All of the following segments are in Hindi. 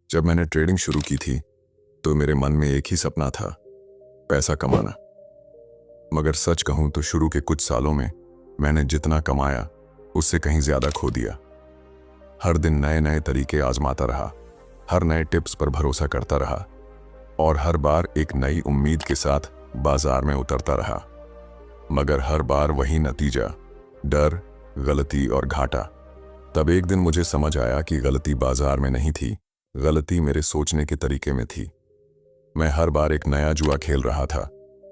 जब मैंने ट्रेडिंग शुरू की थी तो मेरे मन में एक ही सपना था, पैसा कमाना। मगर सच कहूं तो शुरू के कुछ सालों में मैंने जितना कमाया उससे कहीं ज्यादा खो दिया। हर दिन नए नए तरीके आजमाता रहा, हर नए टिप्स पर भरोसा करता रहा और हर बार एक नई उम्मीद के साथ बाजार में उतरता रहा। मगर हर बार वही नतीजा, डर, गलती और घाटा। तब एक दिन मुझे समझ आया कि गलती बाजार में नहीं थी, गलती मेरे सोचने के तरीके में थी। मैं हर बार एक नया जुआ खेल रहा था,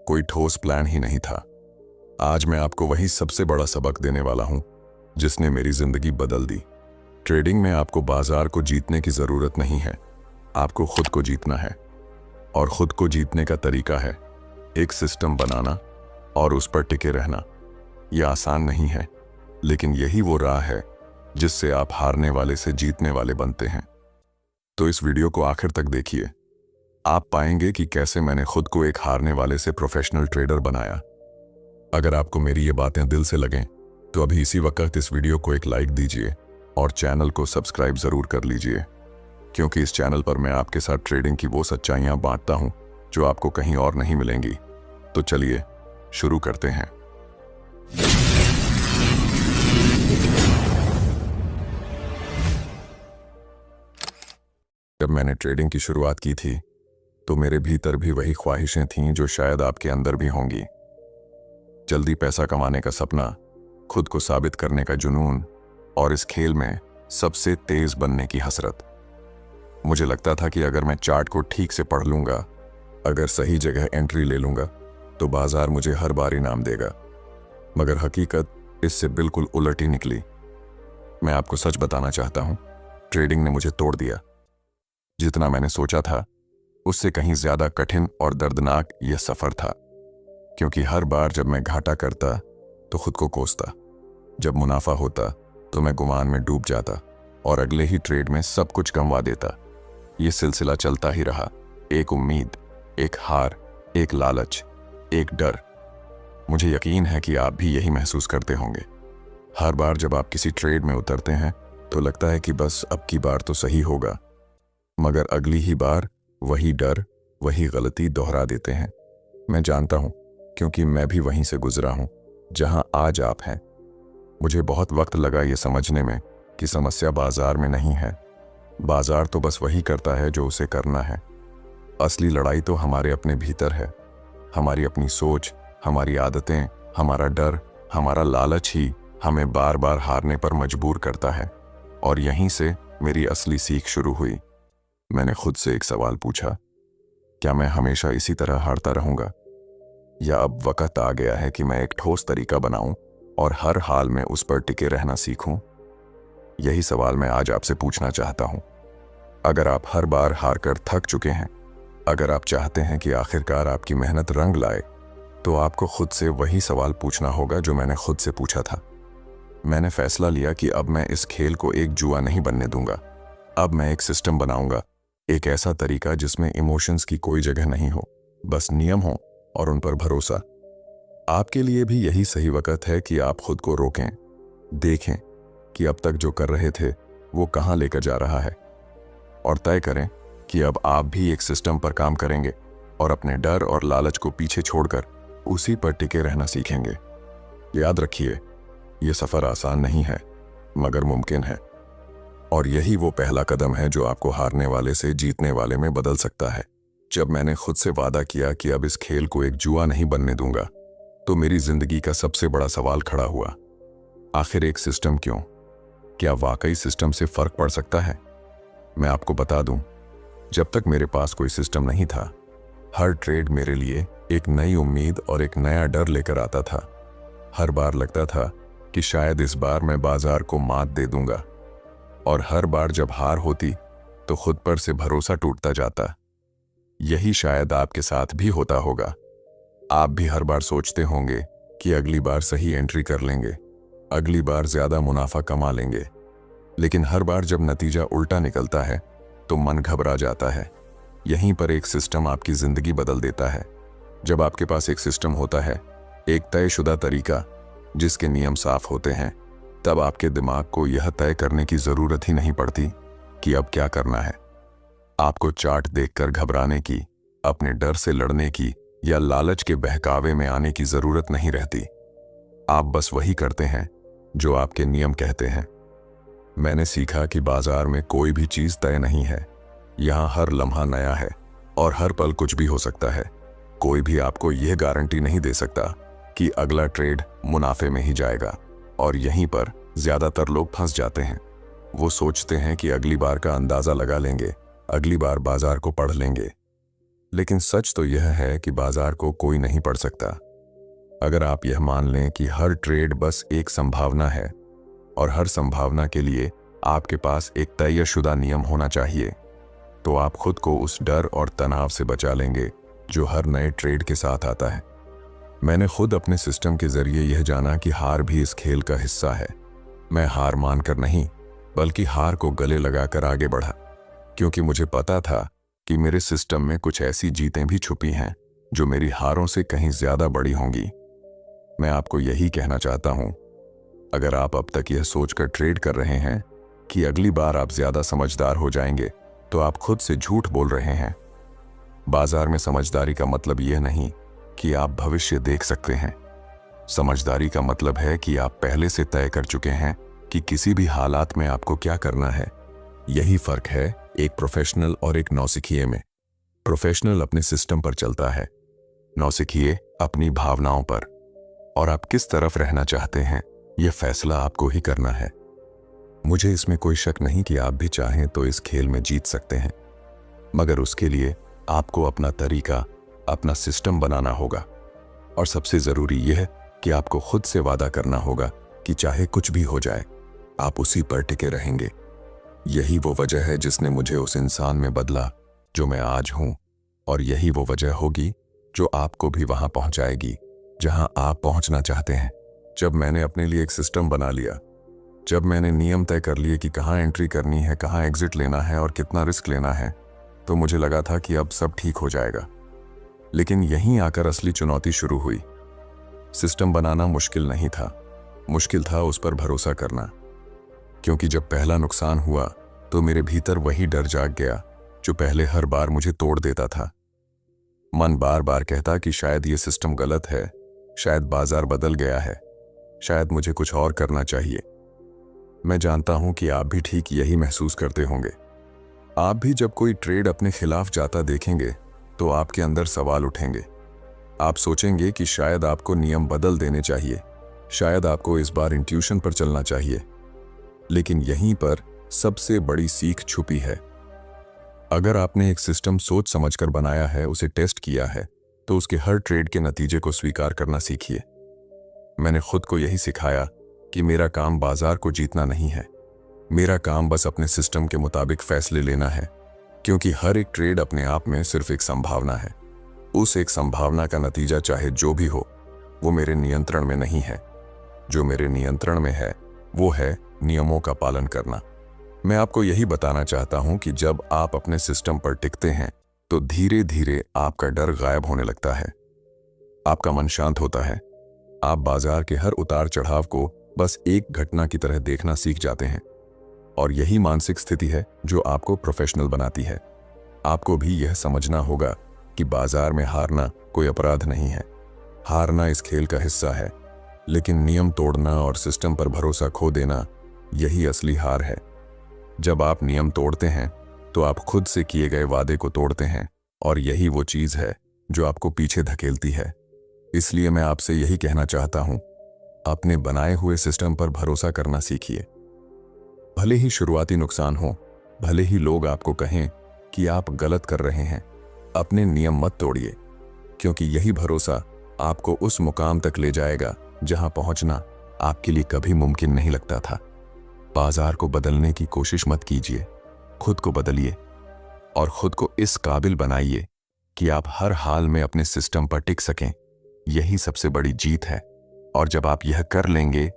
कोई ठोस प्लान ही नहीं था। आज मैं आपको वही सबसे बड़ा सबक देने वाला हूं जिसने मेरी जिंदगी बदल दी। ट्रेडिंग में आपको बाजार को जीतने की जरूरत नहीं है, आपको खुद को जीतना है। और खुद को जीतने का तरीका है एक सिस्टम बनाना और उस पर टिके रहना। यह आसान नहीं है, लेकिन यही वो राह है जिससे आप हारने वाले से जीतने वाले बनते हैं। तो इस वीडियो को आखिर तक देखिए, आप पाएंगे कि कैसे मैंने खुद को एक हारने वाले से प्रोफेशनल ट्रेडर बनाया। अगर आपको मेरी ये बातें दिल से लगें तो अभी इसी वक्त इस वीडियो को एक लाइक दीजिए और चैनल को सब्सक्राइब जरूर कर लीजिए, क्योंकि इस चैनल पर मैं आपके साथ ट्रेडिंग की वो सच्चाइयां बांटता हूं जो आपको कहीं और नहीं मिलेंगी। तो चलिए शुरू करते हैं। जब मैंने ट्रेडिंग की शुरुआत की थी तो मेरे भीतर भी वही ख्वाहिशें थीं जो शायद आपके अंदर भी होंगी। जल्दी पैसा कमाने का सपना, खुद को साबित करने का जुनून और इस खेल में सबसे तेज बनने की हसरत। मुझे लगता था कि अगर मैं चार्ट को ठीक से पढ़ लूंगा, अगर सही जगह एंट्री ले लूंगा, तो बाजार मुझे हर बार इनाम देगा। मगर हकीकत इससे बिल्कुल उलट ही निकली। मैं आपको सच बताना चाहता हूं, ट्रेडिंग ने मुझे तोड़ दिया। जितना मैंने सोचा था उससे कहीं ज्यादा कठिन और दर्दनाक यह सफर था, क्योंकि हर बार जब मैं घाटा करता तो खुद को कोसता, जब मुनाफा होता तो मैं गुमान में डूब जाता और अगले ही ट्रेड में सब कुछ गंवा देता। यह सिलसिला चलता ही रहा, एक उम्मीद, एक हार, एक लालच, एक डर। मुझे यकीन है कि आप भी यही महसूस करते होंगे। हर बार जब आप किसी ट्रेड में उतरते हैं तो लगता है कि बस अब की बार तो सही होगा, मगर अगली ही बार वही डर, वही गलती दोहरा देते हैं। मैं जानता हूं, क्योंकि मैं भी वहीं से गुजरा हूं जहां आज आप हैं। मुझे बहुत वक्त लगा ये समझने में कि समस्या बाजार में नहीं है। बाजार तो बस वही करता है जो उसे करना है। असली लड़ाई तो हमारे अपने भीतर है। हमारी अपनी सोच, हमारी आदतें, हमारा डर, हमारा लालच ही हमें बार बार हारने पर मजबूर करता है। और यहीं से मेरी असली सीख शुरू हुई। मैंने खुद से एक सवाल पूछा, क्या मैं हमेशा इसी तरह हारता रहूंगा, या अब वक्त आ गया है कि मैं एक ठोस तरीका बनाऊं और हर हाल में उस पर टिके रहना सीखूं? यही सवाल मैं आज आपसे पूछना चाहता हूं। अगर आप हर बार हार कर थक चुके हैं, अगर आप चाहते हैं कि आखिरकार आपकी मेहनत रंग लाए, तो आपको खुद से वही सवाल पूछना होगा जो मैंने खुद से पूछा था। मैंने फैसला लिया कि अब मैं इस खेल को एक जुआ नहीं बनने दूंगा। अब मैं एक सिस्टम बनाऊंगा, एक ऐसा तरीका जिसमें इमोशंस की कोई जगह नहीं हो, बस नियम हो और उन पर भरोसा। आपके लिए भी यही सही वक्त है कि आप खुद को रोकें, देखें कि अब तक जो कर रहे थे वो कहां लेकर जा रहा है, और तय करें कि अब आप भी एक सिस्टम पर काम करेंगे और अपने डर और लालच को पीछे छोड़कर उसी पर टिके रहना सीखेंगे। याद रखिए, ये सफर आसान नहीं है, मगर मुमकिन है। और यही वो पहला कदम है जो आपको हारने वाले से जीतने वाले में बदल सकता है। जब मैंने खुद से वादा किया कि अब इस खेल को एक जुआ नहीं बनने दूंगा, तो मेरी जिंदगी का सबसे बड़ा सवाल खड़ा हुआ। आखिर एक सिस्टम क्यों? क्या वाकई सिस्टम से फर्क पड़ सकता है? मैं आपको बता दूं, जब तक मेरे पास कोई सिस्टम नहीं था, हर ट्रेड मेरे लिए एक नई उम्मीद और एक नया डर लेकर आता था। हर बार लगता था कि शायद इस बार मैं बाजार को मात दे दूंगा, और हर बार जब हार होती तो खुद पर से भरोसा टूटता जाता। यही शायद आपके साथ भी होता होगा। आप भी हर बार सोचते होंगे कि अगली बार सही एंट्री कर लेंगे, अगली बार ज्यादा मुनाफा कमा लेंगे, लेकिन हर बार जब नतीजा उल्टा निकलता है तो मन घबरा जाता है। यहीं पर एक सिस्टम आपकी जिंदगी बदल देता है। जब आपके पास एक सिस्टम होता है, एक तयशुदा तरीका जिसके नियम साफ होते हैं, तब आपके दिमाग को यह तय करने की जरूरत ही नहीं पड़ती कि अब क्या करना है। आपको चार्ट देखकर घबराने की, अपने डर से लड़ने की या लालच के बहकावे में आने की जरूरत नहीं रहती। आप बस वही करते हैं जो आपके नियम कहते हैं। मैंने सीखा कि बाजार में कोई भी चीज तय नहीं है। यहाँ हर लम्हा नया है और हर पल कुछ भी हो सकता है। कोई भी आपको यह गारंटी नहीं दे सकता कि अगला ट्रेड मुनाफे में ही जाएगा, और यहीं पर ज्यादातर लोग फंस जाते हैं। वो सोचते हैं कि अगली बार का अंदाजा लगा लेंगे, अगली बार बाजार को पढ़ लेंगे। लेकिन सच तो यह है कि बाजार को कोई नहीं पढ़ सकता। अगर आप यह मान लें कि हर ट्रेड बस एक संभावना है और हर संभावना के लिए आपके पास एक तयशुदा नियम होना चाहिए, तो आप खुद को उस डर और तनाव से बचा लेंगे जो हर नए ट्रेड के साथ आता है। मैंने खुद अपने सिस्टम के जरिए यह जाना कि हार भी इस खेल का हिस्सा है। मैं हार मानकर नहीं, बल्कि हार को गले लगाकर आगे बढ़ा, क्योंकि मुझे पता था कि मेरे सिस्टम में कुछ ऐसी जीतें भी छुपी हैं जो मेरी हारों से कहीं ज्यादा बड़ी होंगी। मैं आपको यही कहना चाहता हूं, अगर आप अब तक यह सोचकर ट्रेड कर रहे हैं कि अगली बार आप ज्यादा समझदार हो जाएंगे, तो आप खुद से झूठ बोल रहे हैं। बाजार में समझदारी का मतलब यह नहीं कि आप भविष्य देख सकते हैं। समझदारी का मतलब है कि आप पहले से तय कर चुके हैं कि किसी भी हालात में आपको क्या करना है। यही फर्क है एक प्रोफेशनल और एक नौसिखिए में। प्रोफेशनल अपने सिस्टम पर चलता है, नौसिखिए अपनी भावनाओं पर। और आप किस तरफ रहना चाहते हैं, यह फैसला आपको ही करना है। मुझे इसमें कोई शक नहीं कि आप भी चाहें तो इस खेल में जीत सकते हैं, मगर उसके लिए आपको अपना तरीका, अपना सिस्टम बनाना होगा। और सबसे जरूरी यह कि आपको खुद से वादा करना होगा कि चाहे कुछ भी हो जाए, आप उसी पर टिके रहेंगे। यही वो वजह है जिसने मुझे उस इंसान में बदला जो मैं आज हूं, और यही वो वजह होगी जो आपको भी वहां पहुंचाएगी जहां आप पहुंचना चाहते हैं। जब मैंने अपने लिए एक सिस्टम बना लिया, जब मैंने नियम तय कर लिए कि कहां एंट्री करनी है, कहां एग्जिट लेना है और कितना रिस्क लेना है, तो मुझे लगा था कि अब सब ठीक हो जाएगा। लेकिन यहीं आकर असली चुनौती शुरू हुई। सिस्टम बनाना मुश्किल नहीं था, मुश्किल था उस पर भरोसा करना। क्योंकि जब पहला नुकसान हुआ तो मेरे भीतर वही डर जाग गया जो पहले हर बार मुझे तोड़ देता था। मन बार बार कहता कि शायद ये सिस्टम गलत है, शायद बाजार बदल गया है, शायद मुझे कुछ और करना चाहिए। मैं जानता हूं कि आप भी ठीक यही महसूस करते होंगे। आप भी जब कोई ट्रेड अपने खिलाफ जाता देखेंगे तो आपके अंदर सवाल उठेंगे। आप सोचेंगे कि शायद आपको नियम बदल देने चाहिए, शायद आपको इस बार इंट्यूशन पर चलना चाहिए। लेकिन यहीं पर सबसे बड़ी सीख छुपी है। अगर आपने एक सिस्टम सोच समझकर बनाया है, उसे टेस्ट किया है, तो उसके हर ट्रेड के नतीजे को स्वीकार करना सीखिए। मैंने खुद को यही सिखाया कि मेरा काम बाजार को जीतना नहीं है, मेरा काम बस अपने सिस्टम के मुताबिक फैसले लेना है। क्योंकि हर एक ट्रेड अपने आप में सिर्फ एक संभावना है। उस एक संभावना का नतीजा चाहे जो भी हो, वो मेरे नियंत्रण में नहीं है। जो मेरे नियंत्रण में है वो है नियमों का पालन करना। मैं आपको यही बताना चाहता हूं कि जब आप अपने सिस्टम पर टिकते हैं तो धीरे धीरे आपका डर गायब होने लगता है, आपका मन शांत होता है। आप बाजार के हर उतार चढ़ाव को बस एक घटना की तरह देखना सीख जाते हैं। और यही मानसिक स्थिति है जो आपको प्रोफेशनल बनाती है। आपको भी यह समझना होगा कि बाजार में हारना कोई अपराध नहीं है। हारना इस खेल का हिस्सा है, लेकिन नियम तोड़ना और सिस्टम पर भरोसा खो देना, यही असली हार है। जब आप नियम तोड़ते हैं तो आप खुद से किए गए वादे को तोड़ते हैं, और यही वो चीज है जो आपको पीछे धकेलती है। इसलिए मैं आपसे यही कहना चाहता हूं, अपने बनाए हुए सिस्टम पर भरोसा करना सीखिए। भले ही शुरुआती नुकसान हो, भले ही लोग आपको कहें कि आप गलत कर रहे हैं, अपने नियम मत तोड़िए, क्योंकि यही भरोसा आपको उस मुकाम तक ले जाएगा जहां पहुंचना आपके लिए कभी मुमकिन नहीं लगता था। बाजार को बदलने की कोशिश मत कीजिए, खुद को बदलिए और खुद को इस काबिल बनाइए कि आप हर हाल में अपने सिस्टम पर टिक सकें। यही सबसे बड़ी जीत है। और जब आप यह कर लेंगे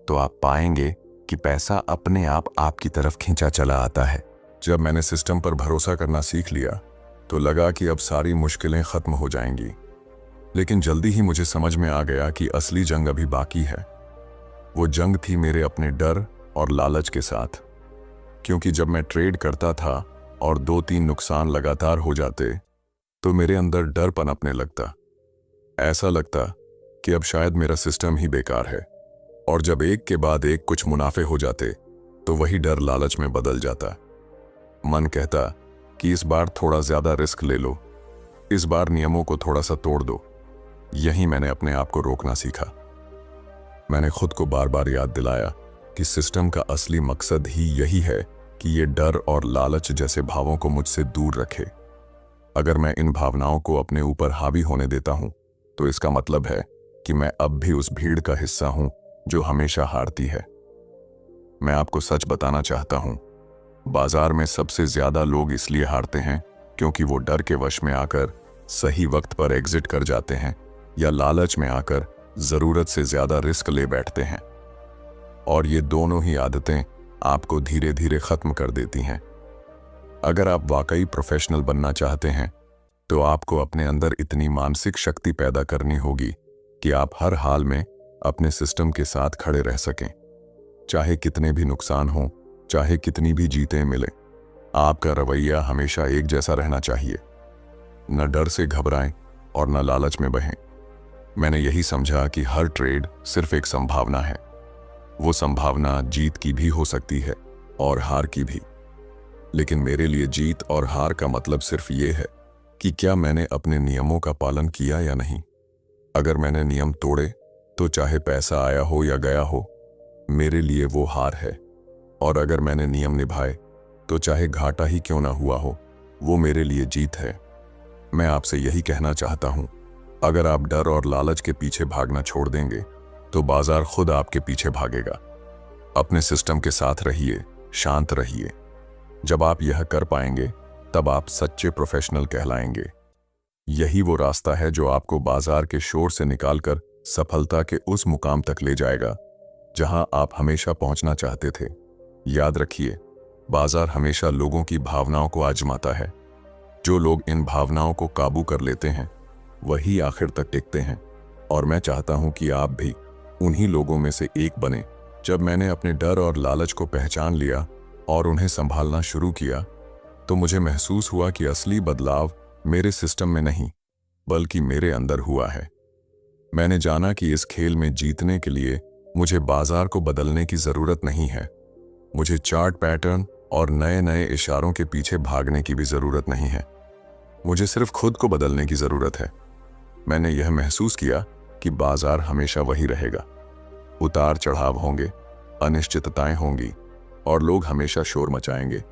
तो आप पाएंगे कि पैसा अपने आप आपकी तरफ खींचा चला आता है। जब मैंने सिस्टम पर भरोसा करना सीख लिया तो लगा कि अब सारी मुश्किलें खत्म हो जाएंगी। लेकिन जल्दी ही मुझे समझ में आ गया कि असली जंग अभी बाकी है। वो जंग थी मेरे अपने डर और लालच के साथ। क्योंकि जब मैं ट्रेड करता था और 2-3 नुकसान लगातार हो जाते तो मेरे अंदर डर पनपने लगता। ऐसा लगता कि अब शायद मेरा सिस्टम ही बेकार है। और जब एक के बाद एक कुछ मुनाफे हो जाते तो वही डर लालच में बदल जाता। मन कहता कि इस बार थोड़ा ज्यादा रिस्क ले लो, इस बार नियमों को थोड़ा सा तोड़ दो। यही मैंने अपने आप को रोकना सीखा। मैंने खुद को बार बार याद दिलाया कि सिस्टम का असली मकसद ही यही है कि ये डर और लालच जैसे भावों को मुझसे दूर रखे। अगर मैं इन भावनाओं को अपने ऊपर हावी होने देता हूं तो इसका मतलब है कि मैं अब भी उस भीड़ का हिस्सा हूं जो हमेशा हारती है। मैं आपको सच बताना चाहता हूं, बाजार में सबसे ज्यादा लोग इसलिए हारते हैं क्योंकि वो डर के वश में आकर सही वक्त पर एग्जिट कर जाते हैं या लालच में आकर जरूरत से ज्यादा रिस्क ले बैठते हैं। और ये दोनों ही आदतें आपको धीरे धीरे खत्म कर देती हैं। अगर आप वाकई प्रोफेशनल बनना चाहते हैं तो आपको अपने अंदर इतनी मानसिक शक्ति पैदा करनी होगी कि आप हर हाल में अपने सिस्टम के साथ खड़े रह सकें। चाहे कितने भी नुकसान हों, चाहे कितनी भी जीतें मिले, आपका रवैया हमेशा एक जैसा रहना चाहिए। न डर से घबराएं और न लालच में बहें। मैंने यही समझा कि हर ट्रेड सिर्फ एक संभावना है। वो संभावना जीत की भी हो सकती है और हार की भी। लेकिन मेरे लिए जीत और हार का मतलब सिर्फ ये है कि क्या मैंने अपने नियमों का पालन किया या नहीं। अगर मैंने नियम तोड़े तो चाहे पैसा आया हो या गया हो, मेरे लिए वो हार है। और अगर मैंने नियम निभाए तो चाहे घाटा ही क्यों ना हुआ हो, वो मेरे लिए जीत है। मैं आपसे यही कहना चाहता हूं, अगर आप डर और लालच के पीछे भागना छोड़ देंगे तो बाजार खुद आपके पीछे भागेगा। अपने सिस्टम के साथ रहिए, शांत रहिए। जब आप यह कर पाएंगे तब आप सच्चे प्रोफेशनल कहलाएंगे। यही वो रास्ता है जो आपको बाजार के शोर से निकालकर सफलता के उस मुकाम तक ले जाएगा जहां आप हमेशा पहुंचना चाहते थे। याद रखिए, बाजार हमेशा लोगों की भावनाओं को आजमाता है। जो लोग इन भावनाओं को काबू कर लेते हैं वही आखिर तक टिकते हैं। और मैं चाहता हूं कि आप भी उन्हीं लोगों में से एक बने। जब मैंने अपने डर और लालच को पहचान लिया और उन्हें संभालना शुरू किया तो मुझे महसूस हुआ कि असली बदलाव मेरे सिस्टम में नहीं बल्कि मेरे अंदर हुआ है। मैंने जाना कि इस खेल में जीतने के लिए मुझे बाजार को बदलने की जरूरत नहीं है। मुझे चार्ट पैटर्न और नए नए इशारों के पीछे भागने की भी जरूरत नहीं है। मुझे सिर्फ खुद को बदलने की जरूरत है। मैंने यह महसूस किया कि बाजार हमेशा वही रहेगा। उतार चढ़ाव होंगे, अनिश्चितताएं होंगी और लोग हमेशा शोर मचाएंगे।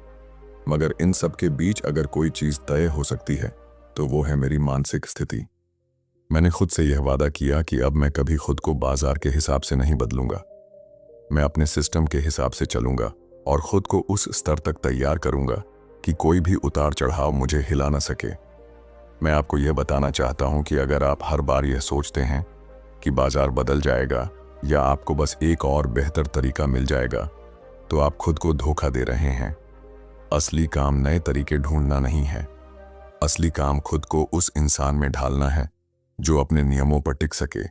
मगर इन सब के बीच अगर कोई चीज तय हो सकती है तो वो है मेरी मानसिक स्थिति। मैंने खुद से यह वादा किया कि अब मैं कभी खुद को बाजार के हिसाब से नहीं बदलूंगा। मैं अपने सिस्टम के हिसाब से चलूंगा और खुद को उस स्तर तक तैयार करूंगा कि कोई भी उतार चढ़ाव मुझे हिला न सके। मैं आपको यह बताना चाहता हूं कि अगर आप हर बार यह सोचते हैं कि बाजार बदल जाएगा या आपको बस एक और बेहतर तरीका मिल जाएगा तो आप खुद को धोखा दे रहे हैं। असली काम नए तरीके ढूंढना नहीं है। असली काम खुद को उस इंसान में ढालना है जो अपने नियमों पर टिक सके,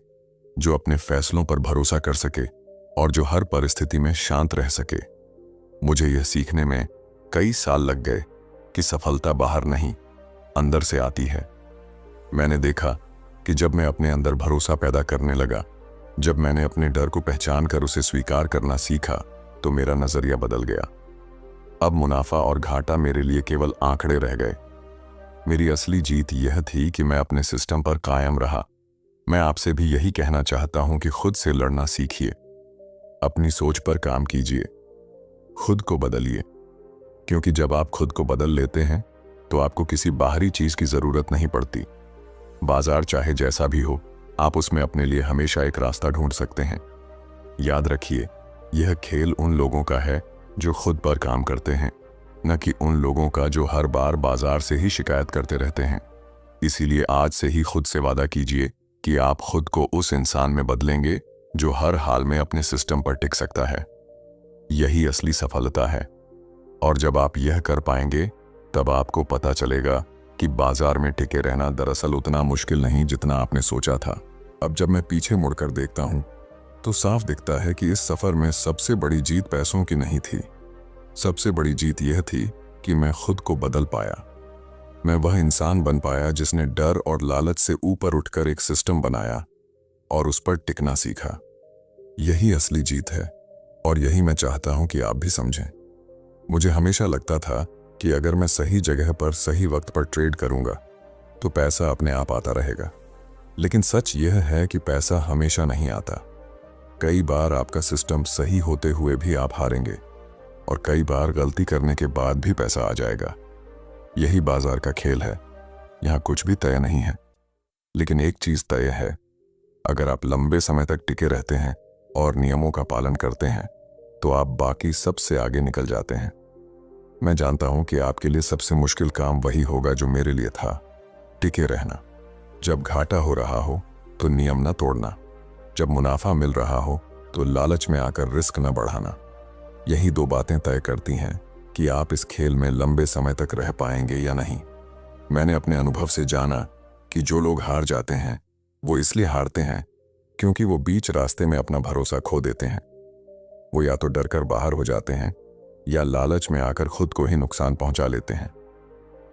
जो अपने फैसलों पर भरोसा कर सके और जो हर परिस्थिति में शांत रह सके। मुझे यह सीखने में कई साल लग गए कि सफलता बाहर नहीं, अंदर से आती है। मैंने देखा कि जब मैं अपने अंदर भरोसा पैदा करने लगा, जब मैंने अपने डर को पहचान कर उसे स्वीकार करना सीखा, तो मेरा नजरिया बदल गया। अब मुनाफा और घाटा मेरे लिए केवल आंकड़े रह गए। मेरी असली जीत यह थी कि मैं अपने सिस्टम पर कायम रहा। मैं आपसे भी यही कहना चाहता हूं कि खुद से लड़ना सीखिए, अपनी सोच पर काम कीजिए, खुद को बदलिए। क्योंकि जब आप खुद को बदल लेते हैं तो आपको किसी बाहरी चीज की जरूरत नहीं पड़ती। बाजार चाहे जैसा भी हो, आप उसमें अपने लिए हमेशा एक रास्ता ढूंढ सकते हैं। याद रखिए, यह खेल उन लोगों का है जो खुद पर काम करते हैं, न कि उन लोगों का जो हर बार बाजार से ही शिकायत करते रहते हैं। इसीलिए आज से ही खुद से वादा कीजिए कि आप खुद को उस इंसान में बदलेंगे जो हर हाल में अपने सिस्टम पर टिक सकता है। यही असली सफलता है। और जब आप यह कर पाएंगे तब आपको पता चलेगा कि बाजार में टिके रहना दरअसल उतना मुश्किल नहीं जितना आपने सोचा था। अब जब मैं पीछे मुड़कर देखता हूं तो साफ दिखता है कि इस सफर में सबसे बड़ी जीत पैसों की नहीं थी। सबसे बड़ी जीत यह थी कि मैं खुद को बदल पाया। मैं वह इंसान बन पाया जिसने डर और लालच से ऊपर उठकर एक सिस्टम बनाया और उस पर टिकना सीखा। यही असली जीत है और यही मैं चाहता हूं कि आप भी समझें। मुझे हमेशा लगता था कि अगर मैं सही जगह पर सही वक्त पर ट्रेड करूंगा तो पैसा अपने आप आता रहेगा। लेकिन सच यह है कि पैसा हमेशा नहीं आता। कई बार आपका सिस्टम सही होते हुए भी आप हारेंगे और कई बार गलती करने के बाद भी पैसा आ जाएगा। यही बाजार का खेल है। यहां कुछ भी तय नहीं है, लेकिन एक चीज तय है, अगर आप लंबे समय तक टिके रहते हैं और नियमों का पालन करते हैं तो आप बाकी सबसे आगे निकल जाते हैं। मैं जानता हूं कि आपके लिए सबसे मुश्किल काम वही होगा जो मेरे लिए था, टिके रहना। जब घाटा हो रहा हो तो नियम न तोड़ना, जब मुनाफा मिल रहा हो तो लालच में आकर रिस्क न बढ़ाना। यही दो बातें तय करती हैं कि आप इस खेल में लंबे समय तक रह पाएंगे या नहीं। मैंने अपने अनुभव से जाना कि जो लोग हार जाते हैं वो इसलिए हारते हैं क्योंकि वो बीच रास्ते में अपना भरोसा खो देते हैं। वो या तो डर कर बाहर हो जाते हैं या लालच में आकर खुद को ही नुकसान पहुंचा लेते हैं।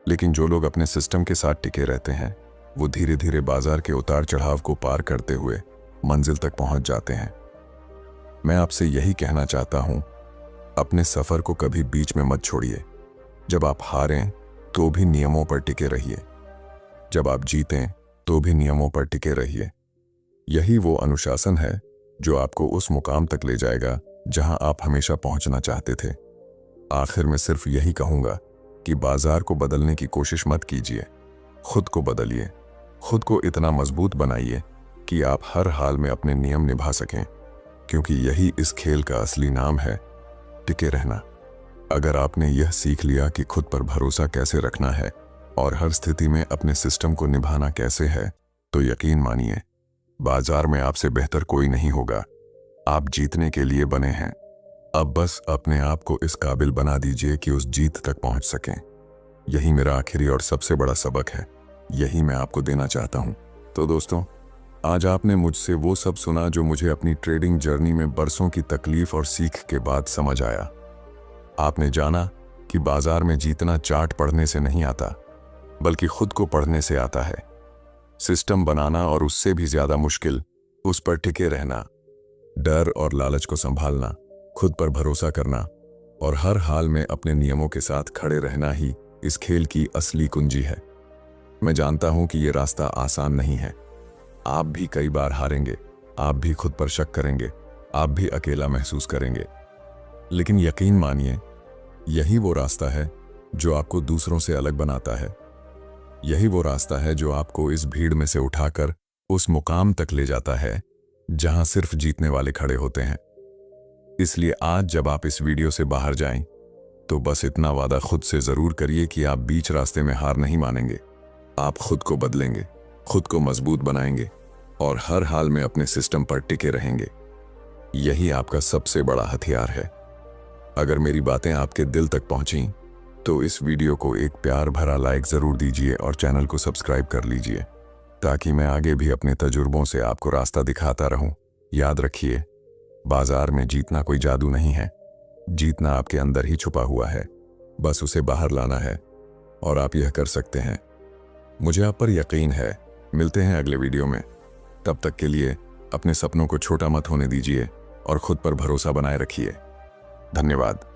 लेकिन जो लोग अपने सिस्टम के साथ टिके रहते हैं वो धीरे धीरे बाजार के उतार चढ़ाव को पार करते हुए मंजिल तक पहुंच जाते हैं। मैं आपसे यही कहना चाहता हूं, अपने सफर को कभी बीच में मत छोड़िए। जब आप हारें तो भी नियमों पर टिके रहिए, जब आप जीतें तो भी नियमों पर टिके रहिए। यही वो अनुशासन है जो आपको उस मुकाम तक ले जाएगा जहां आप हमेशा पहुंचना चाहते थे। आखिर में सिर्फ यही कहूंगा कि बाजार को बदलने की कोशिश मत कीजिए, खुद को बदलिए। खुद को इतना मजबूत बनाइए कि आप हर हाल में अपने नियम निभा सकें, क्योंकि यही इस खेल का असली नाम है, टिके रहना। अगर आपने यह सीख लिया कि खुद पर भरोसा कैसे रखना है और हर स्थिति में अपने सिस्टम को निभाना कैसे है, तो यकीन मानिए बाजार में आपसे बेहतर कोई नहीं होगा। आप जीतने के लिए बने हैं। अब बस अपने आप को इस काबिल बना दीजिए कि उस जीत तक पहुंच सकें। यही मेरा आखिरी और सबसे बड़ा सबक है, यही मैं आपको देना चाहता हूं। तो दोस्तों, आज आपने मुझसे वो सब सुना जो मुझे अपनी ट्रेडिंग जर्नी में बरसों की तकलीफ और सीख के बाद समझ आया। आपने जाना कि बाजार में जीतना चार्ट पढ़ने से नहीं आता, बल्कि खुद को पढ़ने से आता है। सिस्टम बनाना और उससे भी ज्यादा मुश्किल उस पर टिके रहना। डर और लालच को संभालना, खुद पर भरोसा करना और हर हाल में अपने नियमों के साथ खड़े रहना ही इस खेल की असली कुंजी है। मैं जानता हूं कि यह रास्ता आसान नहीं है। आप भी कई बार हारेंगे, आप भी खुद पर शक करेंगे, आप भी अकेला महसूस करेंगे। लेकिन यकीन मानिए, यही वो रास्ता है जो आपको दूसरों से अलग बनाता है। यही वो रास्ता है जो आपको इस भीड़ में से उठाकर उस मुकाम तक ले जाता है जहां सिर्फ जीतने वाले खड़े होते हैं। इसलिए आज जब आप इस वीडियो से बाहर जाएं, तो बस इतना वादा खुद से जरूर करिए कि आप बीच रास्ते में हार नहीं मानेंगे। आप खुद को बदलेंगे, खुद को मजबूत बनाएंगे और हर हाल में अपने सिस्टम पर टिके रहेंगे। यही आपका सबसे बड़ा हथियार है। अगर मेरी बातें आपके दिल तक पहुंची तो इस वीडियो को एक प्यार भरा लाइक जरूर दीजिए और चैनल को सब्सक्राइब कर लीजिए, ताकि मैं आगे भी अपने तजुर्बों से आपको रास्ता दिखाता रहूं। याद रखिए, बाजार में जीतना कोई जादू नहीं है। जीतना आपके अंदर ही छुपा हुआ है, बस उसे बाहर लाना है और आप यह कर सकते हैं। मुझे आप पर यकीन है। मिलते हैं अगले वीडियो में। तब तक के लिए अपने सपनों को छोटा मत होने दीजिए और खुद पर भरोसा बनाए रखिए। धन्यवाद।